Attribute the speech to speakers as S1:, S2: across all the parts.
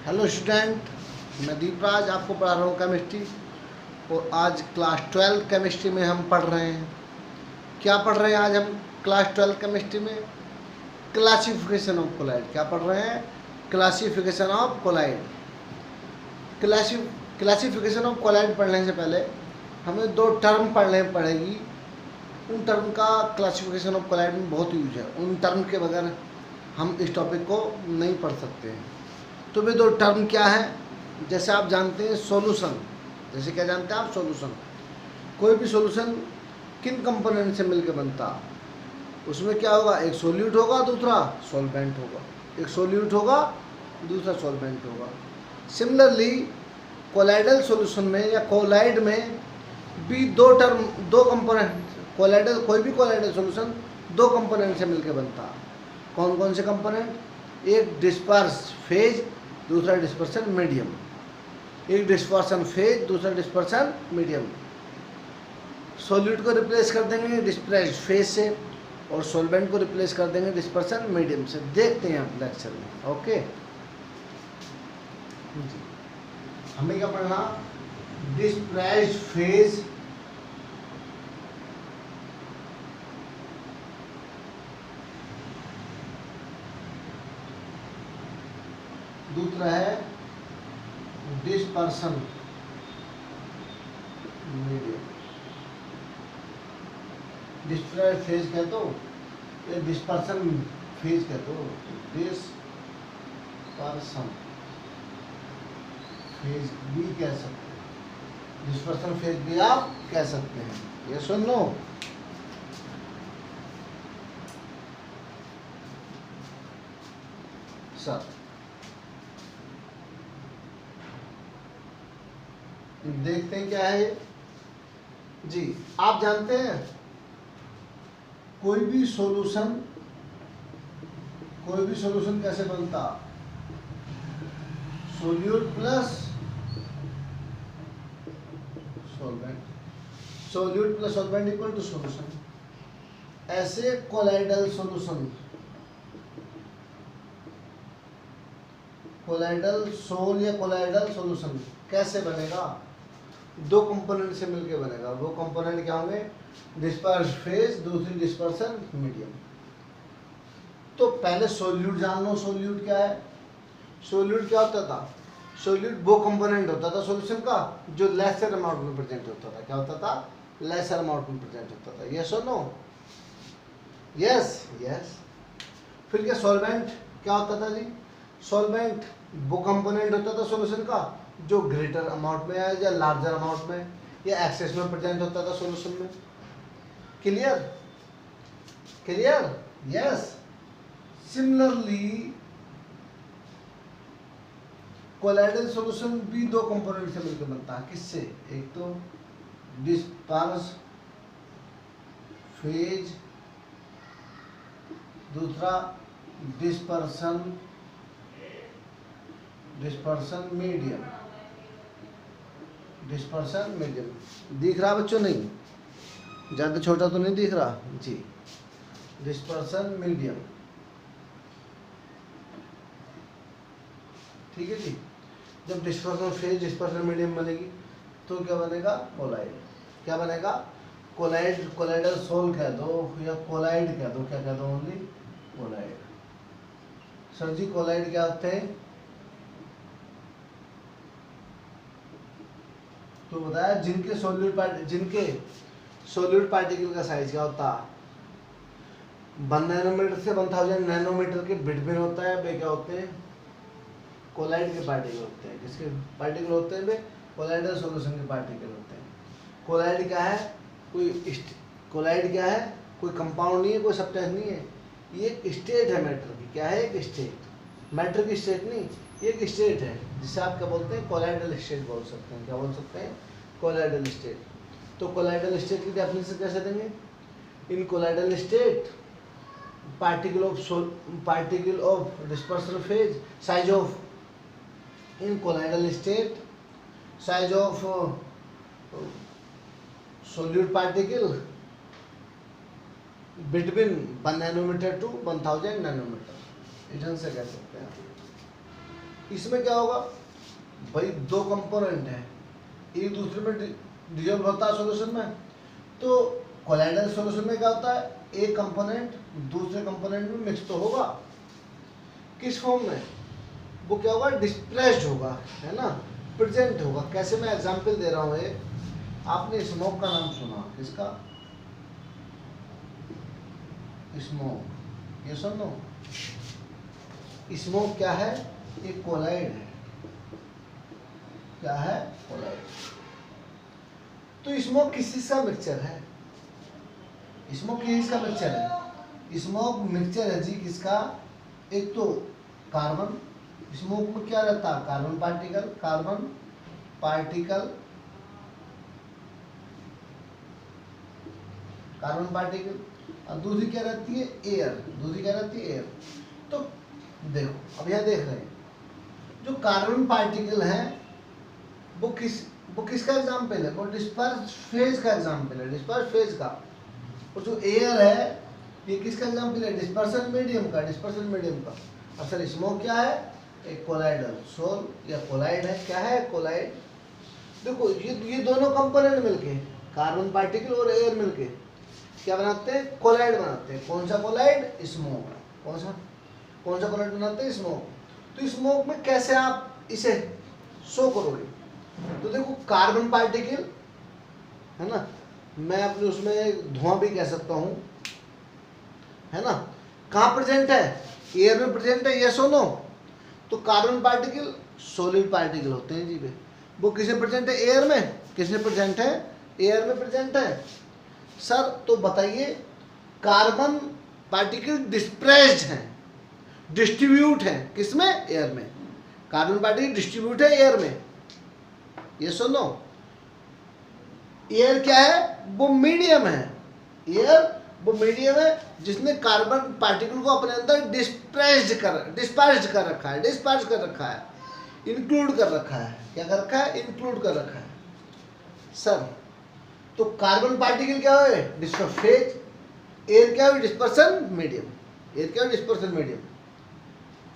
S1: Hello student, मैं दीपराज आपको पढ़ा रहा हूँ केमिस्ट्री। और आज क्लास 12 केमिस्ट्री में हम पढ़ रहे हैं। क्या पढ़ रहे हैं आज हम क्लास 12 केमिस्ट्री में? Classification of colloid. क्या पढ़ रहे हैं? Classification of colloid. Classification of colloid पढ़ने से पहले हमें दो टर्म पढ़ने पड़ेगी। उन टर्म का क्लासिफिकेशन ऑफ कोलाइड में बहुत यूज है। उन टर्म के बगैर हम इस टॉपिक को नहीं पढ़ सकते हैं। तो वे दो टर्म क्या है? जैसे आप जानते हैं सॉल्यूशन। जैसे क्या जानते हैं आप? सॉल्यूशन। कोई भी सॉल्यूशन किन कंपोनेंट से मिलकर बनता? उसमें क्या होगा? एक सोल्यूट होगा, दूसरा सॉल्वेंट होगा। एक सोल्यूट होगा, दूसरा सॉल्वेंट होगा। सिमिलरली कोलाइडल सॉल्यूशन में या कोलाइड में भी दो टर्म, दो कंपोनेंट, कोलाइडल, कोई भी कोलाइडल सॉल्यूशन दो कंपोनेंट से मिलकर बनता। कौन कौन से कंपोनेंट? एक डिस्पर्स फेज, दूसरा डिस्पर्सन मीडियम। एक डिस्पर्सन फेज, दूसरा डिस्पर्सन मीडियम। सॉल्यूट को रिप्लेस कर देंगे डिस्पर्स्ड फेज से और सॉल्वेंट को रिप्लेस कर देंगे डिस्पर्सन मीडियम से। देखते हैं आप लेक्चर में। ओके, हमें क्या पढ़ना? डिस्पर्स्ड फेज, दूसरा है डिस्पर्सन मीडियम। डिस्पर्स्ड फेज कह दो या डिस्पर्सन फेज कह दो। डिस्पर्सन फेज भी कह सकते हैं, डिस्पर्सन फेज भी आप कह सकते हैं। ये सुन लो। सर देखते हैं क्या है जी। आप जानते हैं कोई भी सॉल्यूशन कैसे बनता? Solute plus solvent. Solute plus solvent equal to solution. ऐसे कोलाइडल सॉल्यूशन, कोलाइडल सोल या कोलाइडल सॉल्यूशन कैसे बनेगा? दो कंपोनेंट से मिलके बनेगा। वो कंपोनेंट क्या होंगे? डिस्पर्स फेज, दूसरी डिस्पर्सन मीडियम। तो पहले सोल्यूट जान लो। सोल्यूट क्या है? सोल्यूट क्या होता था? सोल्यूट वो कंपोनेंट होता था सॉल्यूशन का जो लेसर अमाउंट में प्रेजेंट होता था। क्या होता था? लेसर अमाउंट में प्रेजेंट होता था। यस और नो? Yes yes. फिर क्या सॉल्वेंट क्या होता था जी? सॉल्वेंट वो कंपोनेंट होता था सॉल्यूशन का जो ग्रेटर अमाउंट में या लार्जर अमाउंट में या एक्सेस में प्रेजेंट होता था सॉल्यूशन में। Clear? Clear? Yes. Similarly colloidal solution भी दो कंपोनेंट से मिलकर बनता है। किससे? एक तो डिस्पर्स फेज, दूसरा डिस्पर्सन मीडियम। डिस्पर्सन मीडियम दिख रहा बच्चों? नहीं, ज़्यादा छोटा तो नहीं दिख रहा जी। डिस्पर्सन मीडियम, ठीक है जी। जब डिस्पर्सन फेज, डिस्पर्सन मीडियम बनेगी तो क्या बनेगा? कोलाइड। क्या बनेगा? कोलाइड। कोलाइडल सोल कह दो या कोलाइड कह दो। क्या कह दो? Only colloid. सर जी कोलाइड क्या होते हैं? तो बताया जिनके सोल्यूट पार्टिकल का साइज क्या होता? 1 नैनोमीटर से 1000 नैनोमीटर के बिटवीन होता है। वे क्या होते हैं? कोलाइड के पार्टिकल होते हैं। किसके पार्टिकल होते हैं? वे कोलाइडल सॉल्यूशन के पार्टिकल होते हैं। कोलाइड क्या है? कोलाइड क्या है? कोई कंपाउंड नहीं है, कोई सब्सटेंस नहीं है। ये एक स्टेट है मैटर की। क्या है? एक स्टेट। मैटर की स्टेट नहीं, ये एक स्टेट है जिसे आप क्या बोलते हैं? कोलाइडल स्टेट बोल सकते हैं। क्या बोल सकते हैं? Colloidal state. तो कोलाइडल स्टेट की डेफिनेशन कैसे देंगे? In colloidal state particle of dispersal phase, size of, in colloidal state size of solute particle between 1 nanometre to 1000 nanometre. इधर से कह सकते हैं। इसमें क्या होगा भाई, दो कंपोनेंट है, एक दूसरे में डिजोल्व होता है सॉल्यूशन में। तो कोलाइडल सॉल्यूशन में क्या होता है, एक कंपोनेंट दूसरे कंपोनेंट में मिक्स तो होगा, किस फॉर्म में, वो क्या होगा, डिस्प्रेस्ड होगा, है ना, प्रेजेंट होगा। कैसे, मैं एग्जांपल दे रहा हूँ एक, आपने स्मोक का नाम सुना, किसका, स्मोक, ये सुनो, स्मोक क्या है, एक कोलाइड है, क्या है, कोलाइड। तो स्मोक किस चीज का मिक्सचर है, स्मोक किस चीज का मिक्सचर है, स्मोक मिक्सचर है जी किसका, एक तो कार्बन, स्मोक में क्या रहता है, carbon particle, carbon particle, carbon particle, और दूसरी क्या रहती है, एयर, दूसरी क्या रहती है, एयर। तो देखो अब यहाँ देख रहे हैं, जो कार्बन पार्टिकल है वो किसका एग्जाम्पल है, वो डिस्पर्स फेज का एग्जाम्पल है, डिस्पर्स फेज का। और जो एयर है ये किसका एग्जाम्पल है, डिस्पर्सन मीडियम का, डिस्पर्सन मीडियम का। असल स्मोक क्या है, एक कोलाइडल सोल या कोलाइड है, क्या है, कोलाइड। देखो ये दोनों कंपोनेंट मिलके, कार्बन पार्टिकल और एयर मिलके क्या बनाते हैं, कोलाइड बनाते हैं। कौन सा कोलाइड, स्मोक। कौन सा कोलाइड बनाते हैं, स्मोक। तो स्मोक में कैसे आप इसे शो करोगे, तो देखो कार्बन पार्टिकल है ना, मैं अपने उसमें धुआं भी कह सकता हूं, है ना, कहाँ प्रेजेंट है, एयर में प्रेजेंट है, यस और नो। तो कार्बन पार्टिकल सॉलिड पार्टिकल होते हैं जी वे, वो किसमें प्रेजेंट है, एयर में, किसमें प्रेजेंट है, एयर में प्रेजेंट है। सर तो बताइए, कार्बन पार्टिकल डिस्प्रेस्ड हैं, डिस्ट्रीब्यूट है किसमें, एयर में, कार्बन पार्टिकल डिस्ट्रीब्यूट है एयर में, ये सुनो। एयर क्या है, वो मीडियम है, एयर वो मीडियम है जिसने कार्बन पार्टिकल को अपने अंदर डिस्पर्स कर रखा है, इंक्लूड कर रखा है, क्या कर रखा है, इंक्लूड कर रखा है। सर तो कार्बन पार्टिकल क्या है, डिस्पर्स फेज, एयर क्या है, डिस्पर्सन मीडियम, एयर क्या है, डिस्पर्सन मीडियम।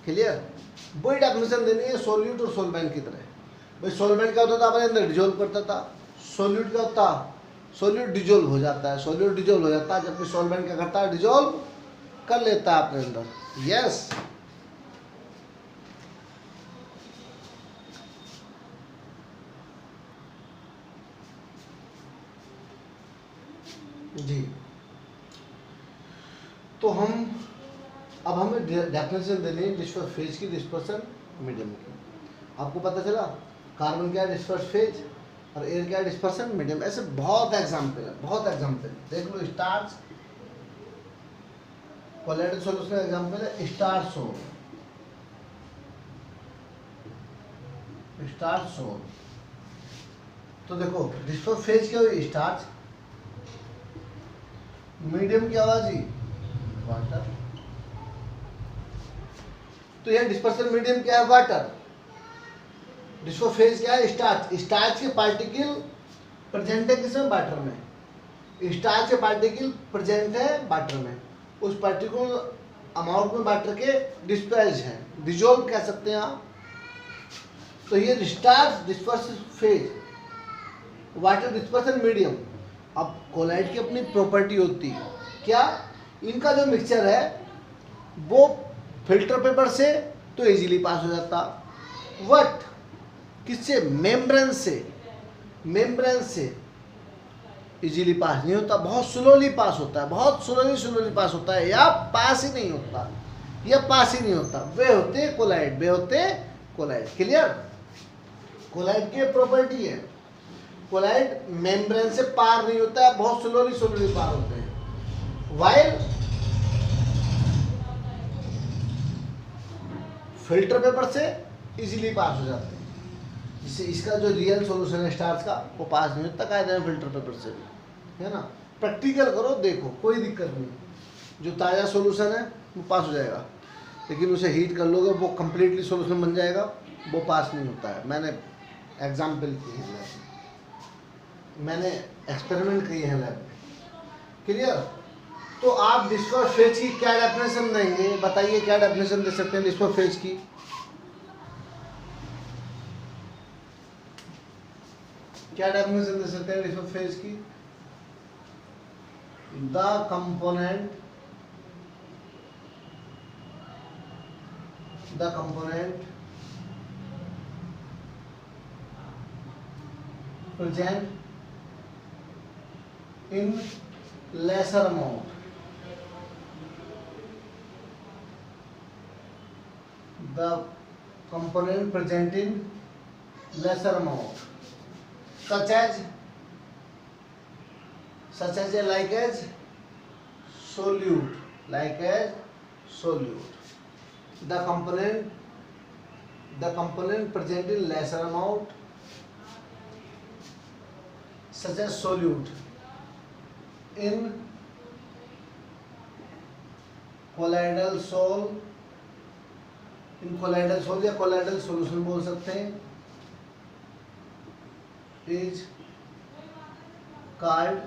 S1: क्लियर, वही डेफिनेशन देनी है सोल्यूट और सोलवेंट की तरह। भाई सोलवेंट क्या होता था, अपने अंदर डिजोल्व करता था, सोल्यूट क्या होता, सोल्यूट डिजोल्व हो जाता है, सोल्यूट डिजोल्व हो जाता है, जबकि सोलवेंट क्या करता है, डिजोल्व कर लेता है अपने अंदर। यस जी। तो अब हमें डेफिनेशन देनी है डिस्पर्स फेज की, डिस्पर्सन मीडियम की। आपको पता चला कार्बन क्या है, डिस्पर्स फेज, और एयर क्या है, डिस्पर्सन मीडियम। ऐसे बहुत एग्जाम्पल है, बहुत एग्जाम्पल देख लो। स्टार्च कोलाइडल सॉल्यूशन एग्जाम्पल है, स्टार्च सोल, स्टार्च सोल। तो देखो डिस्पर्स फेज क्या हुई, स्टार्च, मीडियम की आवाज ही वाटर। तो यह डिस्पर्सन मीडियम क्या है, वाटर। डिस्पर्स फेज क्या है, स्टार्च, स्टार्च के पार्टिकल प्रेजेंट है किसमें, वाटर में, स्टार्च के पार्टिकल प्रेजेंट है वाटर में, उस पार्टिकुलर अमाउंट में वाटर के डिस्पर्स है, डिजोल्व कह सकते हैं आप। तो ये starch disperse phase, water dispersion medium. अब कोलाइड की अपनी प्रॉपर्टी होती है क्या, इनका जो मिक्सचर है वो फिल्टर पेपर से तो इजीली पास हो जाता, बट किससे, मेम्ब्रेन से इजीली पास नहीं होता, बहुत स्लोली पास होता है, बहुत स्लोली पास होता है, या पास ही नहीं होता, वे होते हैं कोलाइड, क्लियर। कोलाइड की प्रॉपर्टी है, कोलाइड मेम्ब्रेन से पार नहीं होता है, बहुत स्लोली पार होते हैं, वाइल फिल्टर पेपर से इजीली पास हो जाते हैं। इससे इसका जो रियल सॉल्यूशन है स्टार्च का, वो पास नहीं होता कायदे में फिल्टर पेपर से भी, है ना। प्रैक्टिकल करो, देखो कोई दिक्कत नहीं, जो ताज़ा सॉल्यूशन है वो पास हो जाएगा, लेकिन उसे हीट कर लोगे वो कम्प्लीटली सॉल्यूशन बन जाएगा, वो पास नहीं होता है। मैंने एग्जाम्पल किए हैं लैब में, मैंने एक्सपेरिमेंट किए हैं लैब में, क्लियर। तो आप डिस्पर्स फेज की क्या डेफिनेशन देंगे, बताइए क्या डेफिनेशन दे सकते हैं डिस्पर्स फेज की। क्या डेफिनेशन दे सकते हैं डिस्पर्स फेज की? The component present in lesser amount, the component present in lesser amount, such as like as solute, the component present in lesser amount such as solute in colloidal sol या colloidal solution बोल सकते हैं, is called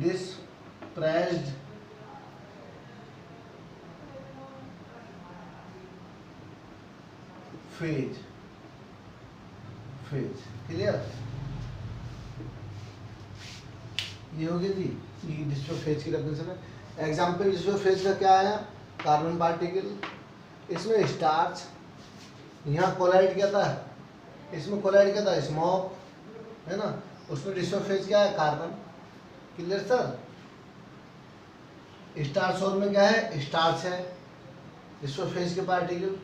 S1: dispersed phase. Clear? ये हो गया जी, ये disperse phase की definition है। एग्जाम्पल डिस्पर्स फेज का क्या आया? कार्बन पार्टिकल, इसमें स्टार्च, यहाँ कोलाइड क्या था? इसमें कोलाइड क्या था? स्मोक, है ना? उसमें डिस्पर्स फेज क्या है? Carbon. Clear sir? Starch sol में क्या है? स्टार्च है, डिस्पर्स फेज के पार्टिकल।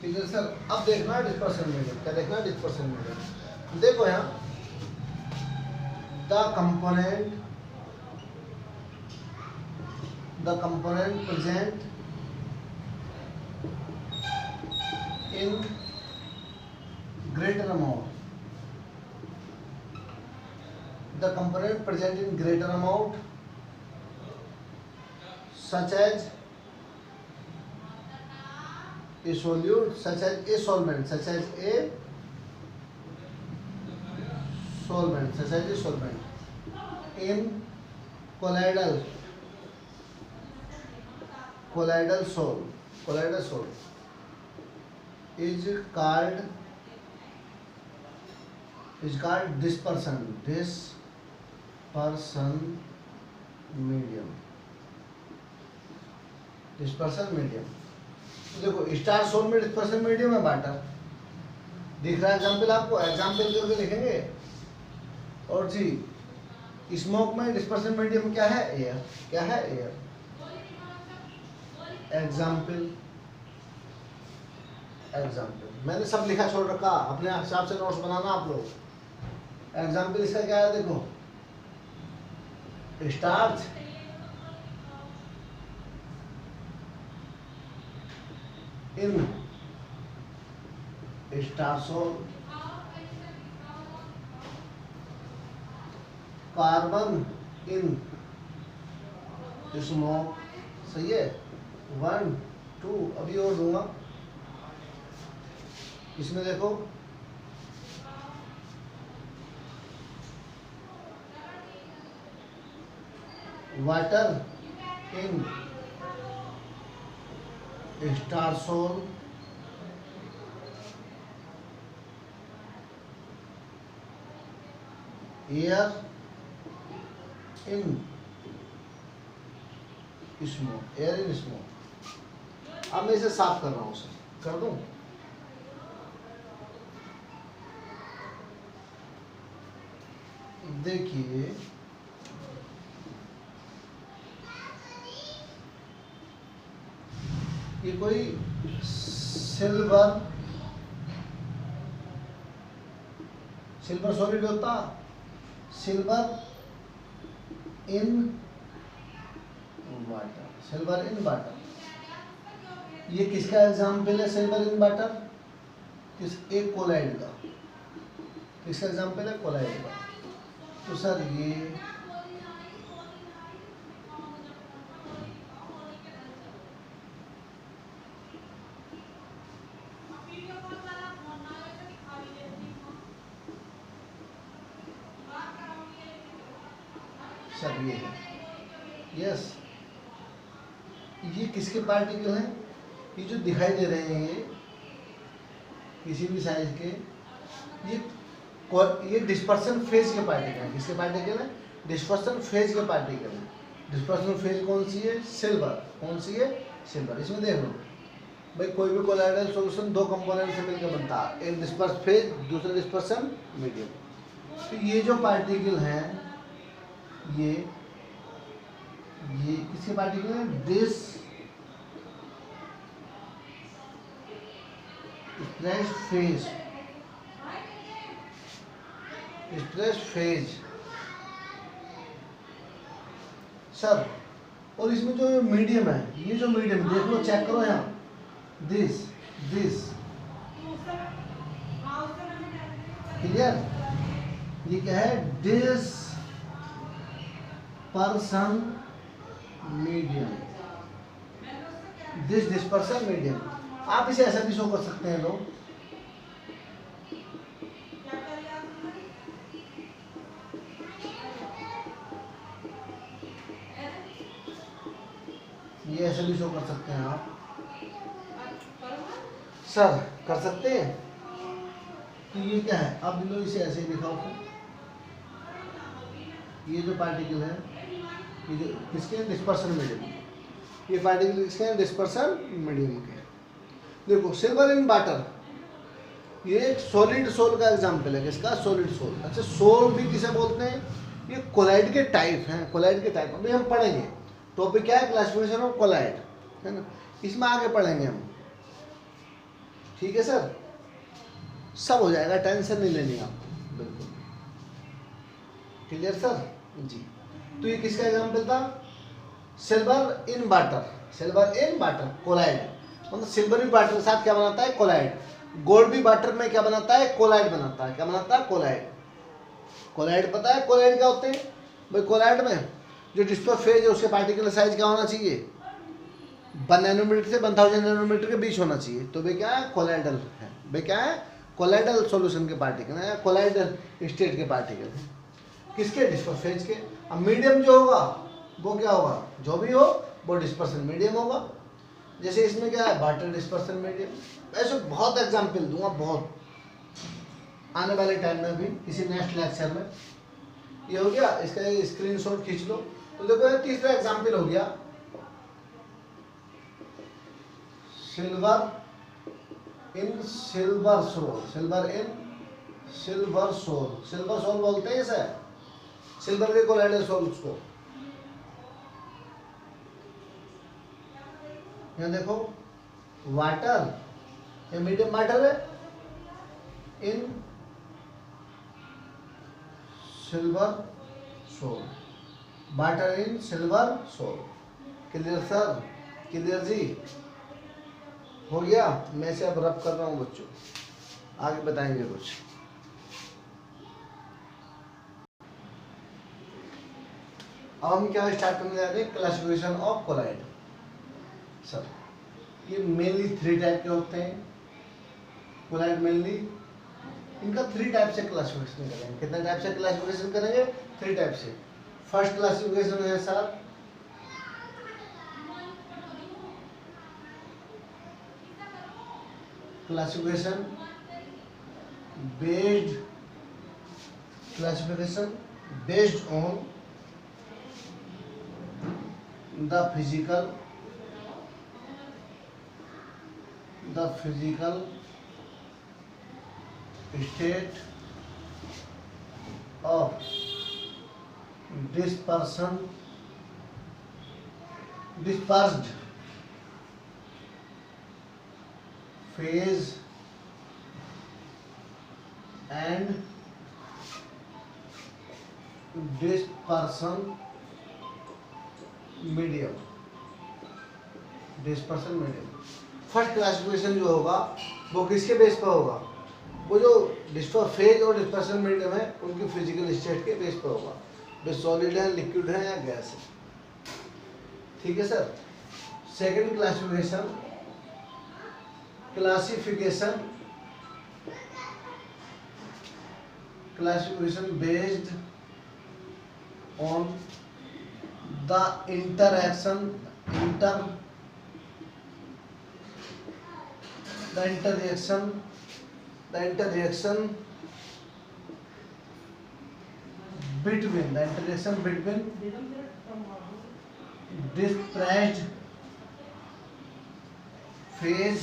S1: Clear sir? अब देखना डिस्पर्सन मीडियम, क्या देखना? Dispersion medium. देखो यहाँ the component present in greater amount, the component present in greater amount such as a solute, such as a solvent, such as a solvent in colloidal sol is called dispersion medium. देखो star soul में dispersion medium है water, दिख रहा है example आपको? Example करके लिखेंगे। और जी स्मोक में डिस्पर्सन मीडियम क्या है? एयर। क्या है? एयर। एग्जाम्पल मैंने सब लिखा छोड़ रखा, अपने हिसाब से नोट्स बनाना आप लोग। एग्जाम्पल इसका क्या है? देखो स्टार्च, इन स्टारसोल, कार्बन इन स्मोक। सही है? 1 2 अभी और दूंगा। इसमें देखो वाटर इन स्टारसोल, एयर इन स्मोक, अब मैं इसे साफ कर रहा हूँ, कर दूं? देखिए ये कोई सिल्वर सॉलिड होता, सिल्वर इन वाटर, ये किसका एग्जाम्पल है? सिल्वर इन वाटर, एक कोलाइड का। किसका एग्जाम्पल है? कोलाइड का। तो सर ये सर ये है, यस। ये किसके पार्टिकल हैं? ये जो दिखाई दे रहे हैं किसी भी साइज के, ये डिस्पर्सन फेज के पार्टिकल हैं। किसके पार्टिकल हैं? डिस्पर्सन फेज के पार्टिकल हैं। डिस्पर्सन फेज कौन सी है? सिल्वर। कौन सी है? सिल्वर। इसमें देख लो भाई, कोई भी कोलाइडल सॉल्यूशन दो कंपोनेंट से मिलकर बनता है, एक डिस्पर्स फेज, दूसरा डिस्पर्सन मीडियम। तो ये जो पार्टिकल हैं, ये किसके पार्टिकल हैं? Stress phase sir. और इसमें जो मीडियम है, ये जो मीडियम देख लो, चेक करो यहाँ, दिस क्लियर? ये क्या है? Dispersion medium. Dispersion medium. आप इसे ऐसा भी शो कर सकते हैं लोग, ये ऐसे भी शो कर सकते हैं आप सर, कर सकते हैं। तो ये क्या है? अब लो इसे ऐसे ही दिखाओ। ये जो पार्टिकल है, ये जो किसके? Dispersion medium. ये पार्टिकल किसके हैं? डिस्पर्सन मीडियम के। देखो सिल्वर इन वाटर, ये एक सॉलिड सोल का एग्जांपल है। किसका? Solid sol. अच्छा, सोल भी किसे बोलते हैं? ये कोलाइड के टाइप हैं, कोलाइड के टाइप अभी हम पढ़ेंगे। टॉपिक क्या है? क्लासिफिकेशन ऑफ कोलाइड, है ना? इसमें आगे पढ़ेंगे हम, ठीक है सर? सब हो जाएगा, टेंशन नहीं लेनी आपको, बिल्कुल क्लियर सर जी। तो ये किसका एग्जांपल था? Silver in water. Silver in water colloid, मतलब सिल्वर भी वाटर के साथ क्या बनाता है? कोलाइड। गोल्ड भी वाटर में क्या बनाता है? कोलाइड बनाता है। क्या बनाता है? कोलाइड। कोलाइड पता है कोलाइड क्या होते हैं भाई? कोलाइड में जो डिस्पर्स फेज है उसके पार्टिकल साइज क्या होना चाहिए? 1 नैनोमीटर से 1000 नैनोमीटर के बीच होना चाहिए। तो वे क्या है? कोलाइडल है। वे क्या है? कोलाइडल सॉल्यूशन के पार्टिकल है, कोलाइडल स्टेट के पार्टिकल है। किसके? डिस्पर्स फेज के। अब मीडियम जो होगा वो क्या होगा? जो भी हो वो डिस्पर्सन मीडियम होगा। जैसे इसमें क्या है? Water dispersion medium. ऐसे बहुत एग्जाम्पल दूंगा, बहुत आने वाले टाइम में भी किसी नेक्स्ट लेक्चर में। ये हो गया, इसका एक स्क्रीनशॉट खींच लो। तो देखो ये तीसरा एग्जाम्पल हो गया, silver in silver sol. Silver in silver sol, silver sol बोलते हैं इसे, सिल्वर के कोलाइडल सोल्स को। यहाँ देखो वाटर, ये मीडियम वाटर है, in silver sol, water in silver sol. Clear sir? Clear जी? हो गया? मैं से अब रब कर रहा हूँ बच्चों, आगे बताएंगे कुछ। अब हम क्या स्टार्ट करने जा रहे हैं? Classification of colloid. सर ये मेनली 3 टाइप के होते हैं कोलाइड। मेनली इनका 3 टाइप से क्लासिफिकेशन करेंगे। कितने टाइप से क्लासिफिकेशन करेंगे? 3 टाइप से। फर्स्ट क्लासिफिकेशन है sir classification based on the physical state of dispersed phase and dispersion medium। First classification जो होगा वो किसके बेस पर होगा? वो जो डिस्पर्स फेज और डिस्पर्सन मीडियम है उनकी फिजिकल स्टेट के बेस पर होगा, वे सॉलिड है, लिक्विड है या गैस है। ठीक है sir? Second classification based on the interaction the interaction between dispersed phase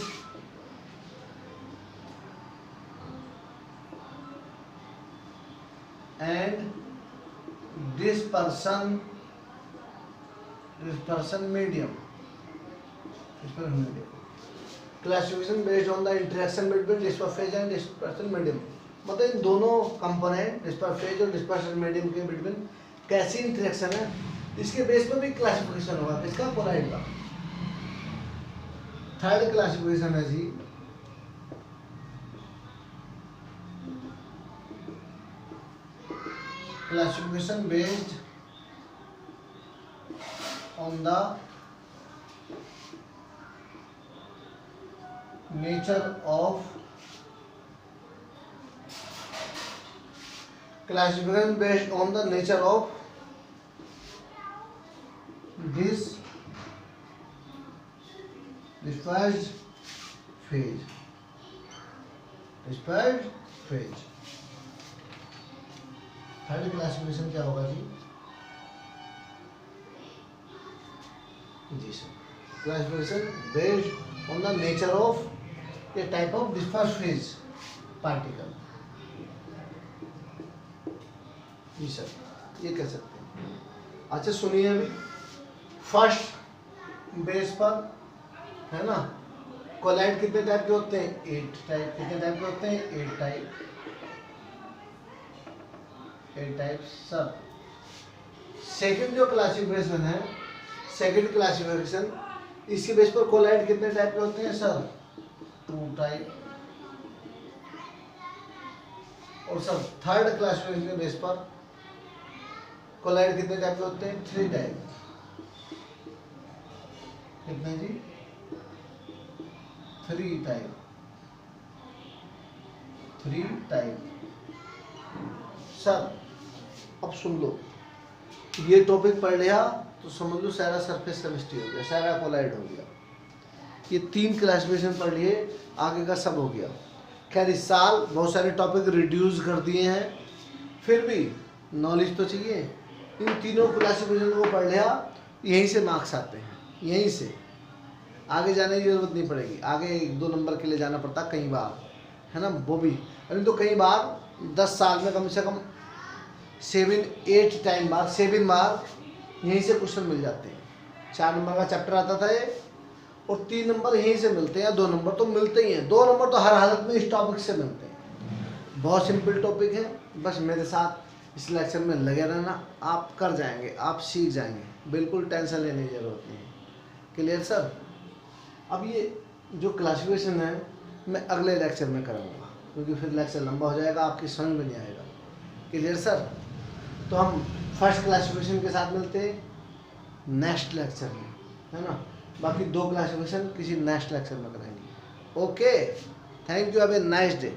S1: and dispersion medium. Classification based on the interaction between dispersion phase and dispersion medium. मतलब इन दोनों कंपोनेंट डिस्पर्शन फेज और dispersion medium के between कैसी interaction है, इसके base पर भी classification होगा किसका, कोलाइड का। थर्ड क्लासिफिकेशन है जी classification based on the nature of this dispersed phase third classification क्या होगा जी sir, classification based on the nature of a type of disperse phase particle. जी सर, ये कह सकते हैं। अच्छा सुनिए, अभी फर्स्ट बेस पर है ना, कोलाइड कितने टाइप के होते हैं, 8 टाइप। कितने टाइप के होते हैं, 8 टाइप। 8 types sir. सेकंड जो क्लासिफिकेशन है, सेकंड क्लासिफिकेशन, इसके बेस पर कोलाइड कितने टाइप के होते हैं सर, 2 टाइप। और सर थर्ड क्लासिफिकेशन के बेस पर कोलाइड कितने टाइप के होते हैं, 3 टाइप। कितने जी, 3 टाइप। 3 type sir. अब सुन लो, ये टॉपिक पढ़ लिया तो समझ लो सारा सरफेस केमिस्ट्री हो गया, सारा कोलाइड हो गया। ये 3 क्लासिफिकेशन पढ़ लिए, आगे का सब हो गया। खैर इस साल बहुत सारे टॉपिक रिड्यूस कर दिए हैं, फिर भी नॉलेज तो चाहिए। इन तीनों क्लासिफिकेशन को पढ़ लिया, यहीं से मार्क्स आते हैं, यहीं से आगे जाने की जरूरत नहीं पड़ेगी। आगे 1-2 नंबर के लिए जाना पड़ता कई बार, है ना, वो भी। अभी तो कई बार 10 साल में कम से कम 7-8 टाइम बाद 7 बार यहीं से क्वेश्चन मिल जाते हैं। 4 नंबर का चैप्टर आता था ये, और 3 नंबर यहीं से मिलते हैं, 2 नंबर तो मिलते ही हैं। 2 नंबर तो हर हालत में इस टॉपिक से मिलते हैं। बहुत सिंपल टॉपिक है, बस मेरे साथ इस लेक्चर में लगे रहना, आप कर जाएंगे, आप सीख जाएंगे, बिल्कुल टेंशन लेने की जरूरत नहीं है। Clear sir. अब ये जो क्लासिफिकेशन है मैं अगले लेक्चर में करूँगा, क्योंकि फिर लेक्चर लंबा हो जाएगा, आपकी समझ में नहीं आएगा। Clear sir. तो हम फर्स्ट क्लासिफिकेशन के साथ मिलते हैं नेक्स्ट लेक्चर में, है ना। बाकी 2 क्लासिफिकेशन किसी नेक्स्ट लेक्चर में करेंगे। Okay, thank you, have a nice day.